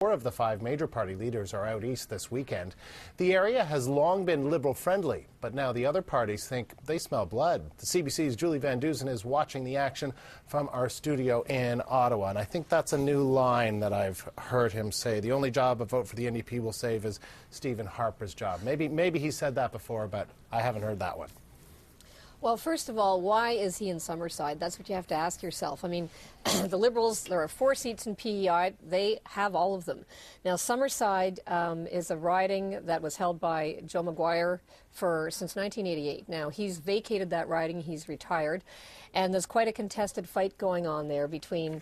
Four of the five major party leaders are out east this weekend. The area has long been Liberal-friendly, but now the other parties think they smell blood. The CBC's Julie Van Dusen is watching the action from our studio in Ottawa, and I think that's a new line that I've heard him say. The only job a vote for the NDP will save is Stephen Harper's job. Maybe he said that before, but I haven't heard that one. Well, first of all, why is he in Summerside? That's what you have to ask yourself. I mean, the Liberals, there are 4 seats in PEI. They have all of them. Now, Summerside is a riding that was held by Joe Maguire since 1988. Now, he's vacated that riding. He's retired. And there's quite a contested fight going on there between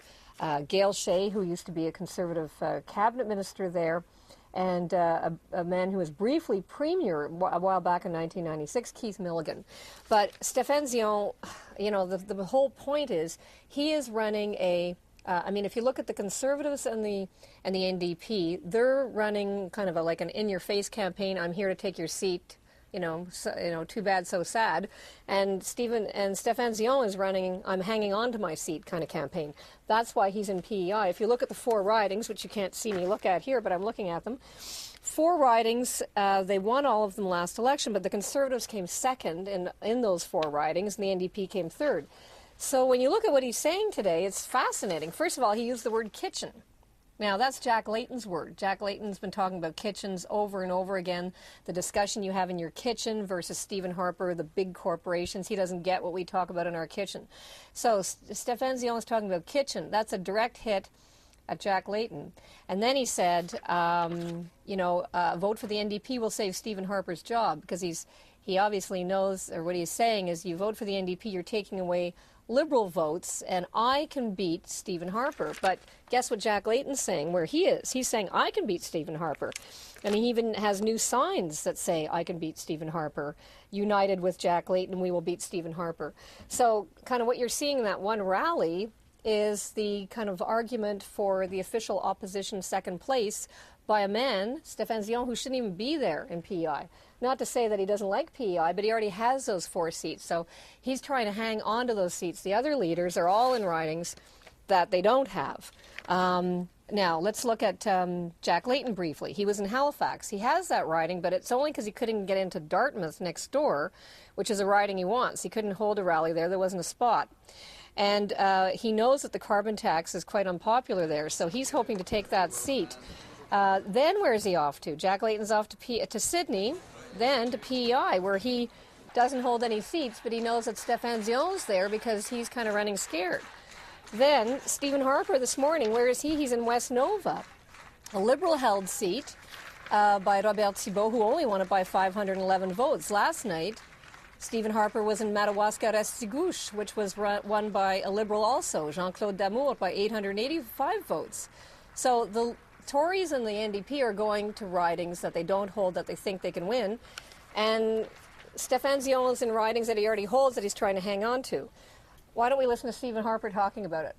Gail Shea, who used to be a Conservative cabinet minister there, and a man who was briefly premier a while back in 1996, Keith Milligan. But Stéphane Dion, you know, the whole point is he is running I mean, if you look at the Conservatives and the NDP, they're running kind of like an in-your-face campaign. I'm here to take your seat. Too bad, so sad. And Stéphane Dion is running, I'm hanging on to my seat kind of campaign. That's why he's in PEI. If you look at the 4 ridings, which you can't see me look at here, but I'm looking at them, 4 ridings, they won all of them last election, but the Conservatives came second in those 4 ridings, and the NDP came third. So when you look at what he's saying today, it's fascinating. First of all, he used the word kitchen. Now, that's Jack Layton's word. Jack Layton's been talking about kitchens over and over again. The discussion you have in your kitchen versus Stephen Harper, the big corporations. He doesn't get what we talk about in our kitchen. So Stéphane Dion is talking about kitchen. That's a direct hit at Jack Layton. And then he said, vote for the NDP will save Stephen Harper's job, because he obviously knows, or what he's saying is, you vote for the NDP, you're taking away Liberal votes, and I can beat Stephen Harper. But guess what Jack Layton's saying where he is? He's saying, I can beat Stephen Harper. And he even has new signs that say, I can beat Stephen Harper. United with Jack Layton, we will beat Stephen Harper. So kind of what you're seeing in that one rally is the kind of argument for the official opposition second place by a man, Stéphane Dion, who shouldn't even be there in PEI. Not to say that he doesn't like PEI, but he already has those 4 seats. So he's trying to hang on to those seats. The other leaders are all in ridings that they don't have. Now, let's look at Jack Layton briefly. He was in Halifax. He has that riding, but it's only because he couldn't get into Dartmouth next door, which is a riding he wants. He couldn't hold a rally there. There wasn't a spot. And he knows that the carbon tax is quite unpopular there, so he's hoping to take that seat. Then where is he off to? Jack Layton's off to Sydney, then to PEI, where he doesn't hold any seats, but he knows that Stéphane Dion's there because he's kind of running scared. Then Stephen Harper this morning, where is he? He's in West Nova, a Liberal-held seat by Robert Thibault, who only won it by 511 votes. Last night, Stephen Harper was in Madawaska-Restigouche, which was won by a Liberal also, Jean-Claude Damour, by 885 votes. So the Tories and the NDP are going to ridings that they don't hold, that they think they can win. And Stéphane Dion is in ridings that he already holds, that he's trying to hang on to. Why don't we listen to Stephen Harper talking about it?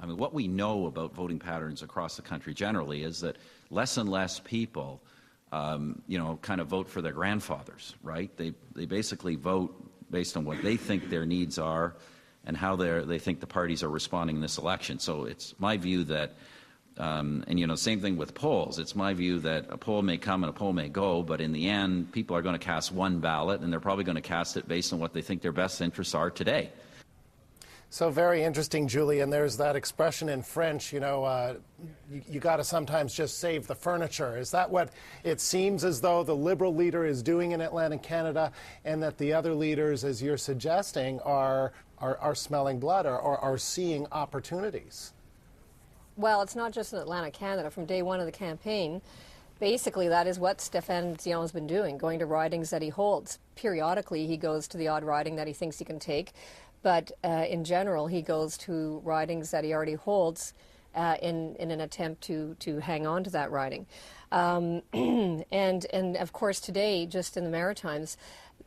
I mean, what we know about voting patterns across the country generally is that less and less people, kind of vote for their grandfathers, right? They basically vote based on what they think their needs are and how they think the parties are responding in this election. So it's my view that, same thing with polls. It's my view that a poll may come and a poll may go, but in the end, people are going to cast one ballot, and they're probably going to cast it based on what they think their best interests are today. So very interesting, Julie, and there's that expression in French, you got to sometimes just save the furniture. Is that what it seems as though the Liberal leader is doing in Atlantic Canada, and that the other leaders, as you're suggesting, are smelling blood or are seeing opportunities? Well, it's not just in Atlantic Canada. From day one of the campaign, basically that is what Stéphane Dion has been doing, going to ridings that he holds. Periodically, he goes to the odd riding that he thinks he can take. But in general, he goes to ridings that he already holds in an attempt to hang on to that riding. And of course, today, just in the Maritimes,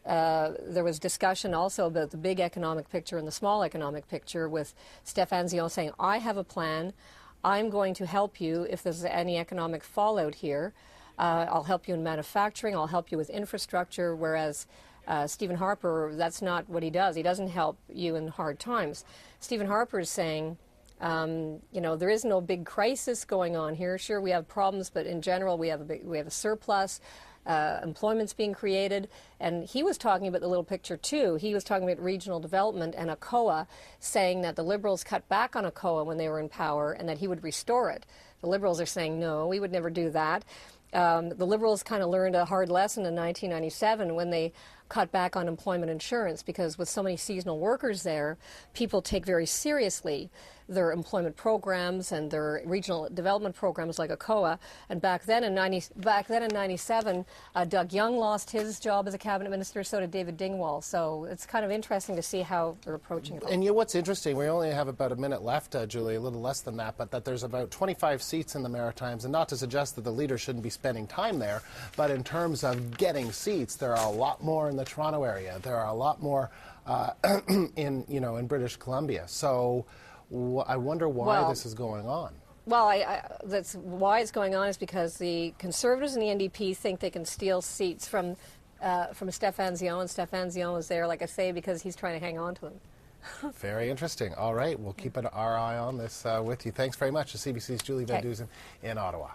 there was discussion also about the big economic picture and the small economic picture, with Stéphane Dion saying, I have a plan. I'm going to help you if there's any economic fallout here. I'll help you in manufacturing. I'll help you with infrastructure, whereas Stephen Harper, that's not what he does. He doesn't help you in hard times. Stephen Harper is saying, You know, there is no big crisis going on here. Sure, we have problems, but in general, we have a surplus. Employment's being created, and he was talking about the little picture too. He was talking about regional development and ACOA, saying that the Liberals cut back on ACOA when they were in power and that he would restore it. The Liberals are saying, no, we would never do that. The Liberals kind of learned a hard lesson in 1997 when they cut back on employment insurance, because with so many seasonal workers there, people take very seriously their employment programs and their regional development programs like ACOA. And back then in 97, Doug Young lost his job as a cabinet minister, so did David Dingwall. So it's kind of interesting to see how they're approaching it. And you know what's interesting, we only have about a minute left, Julie, a little less than that, but that there's about 25 seats in the Maritimes, and not to suggest that the leaders shouldn't be spending time there, but in terms of getting seats, there are a lot more in the Toronto area. There are a lot more in British Columbia. So I wonder why this is going on. Well, that's why it's going on is because the Conservatives and the NDP think they can steal seats from Stéphane Dion, and Stéphane Dion is there, like I say, because he's trying to hang on to them. Very interesting. All right, we'll keep our eye on this with you. Thanks very much to CBC's Julie Van Dusen in Ottawa.